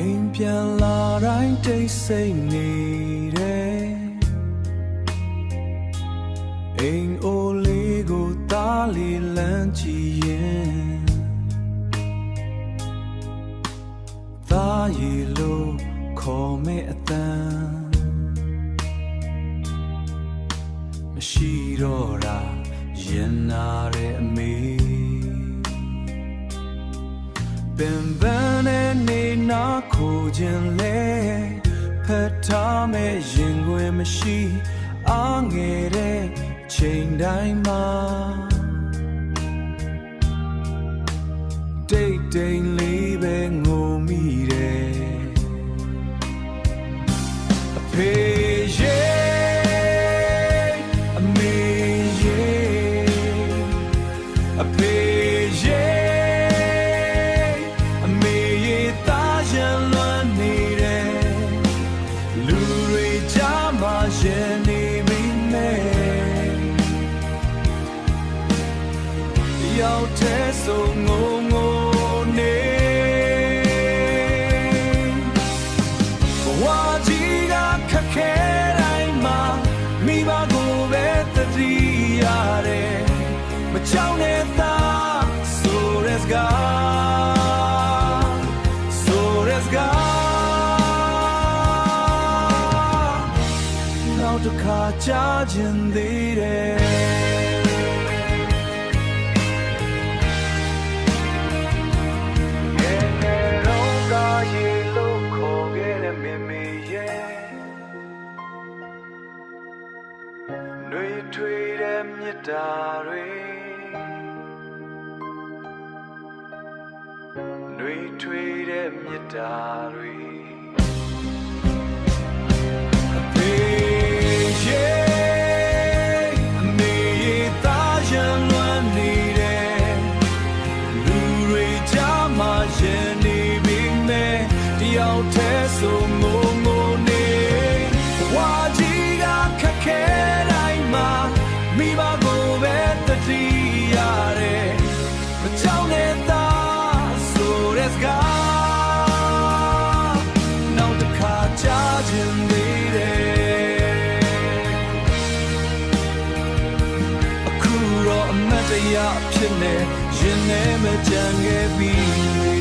အိမ်ပြန်လာတိုင်းတိတ်ဆိတ်နေတယ်အိမ်အိုလေးကိုသားလေးလမ်းကြည့်ရင်သားရည်လို့ခေါ်မဲ့အတန်မရှိတော့တာရင်နာတဲ့အမေပင်ပန်းနဲ့နေနာခိုခြင်းလဲဖတ်ထားမဲ့ရင်ခွင်မရှိအားငယ်တဲ့ချိန်တိုင်းမှာတိတ်တိမ်လေးပဲငိုမိတယ်အဖေရဲ့အမေရဲ့အဖေရဲ့အမေရဲ့သားရန်လွမ်းနေတယ်လူတွေကြားမှာရင်နေပြီမဲ့ရောက်တဲ့ဆိုငိုငိုနေဘဝကြီးကခက်ခဲတိုင်းမှာမိဘကိုပဲတတိရတယ်မကြောက်နဲ့သားဆိုရက်စကားဆိုရက်စကားနောက်တစ်ခါကြားခြင်းသေးတယ်ထွေတဲ့မြတ်တာတွေနှွေထွေတဲ့မြတ်တာတွေအဖေရဲ့အမေရဲ့သားရန်လွမ်းနေတယ်လူတွေကြားမှာရင်နေပြီမဲ့တယောက်တည်းဆိုငိုငိုနေဝါကြီးကခက်ခဲမိဘကိုပဲတတိရတယ်မကြောက်နဲ့သားဆိုတဲ့စကားနောက်တစ်ခါကြားခြင်းသေးတယ်အခုတော့အမတ်တရားဖြစ်နေရင်ထဲမှာကြံခဲ့ပြီ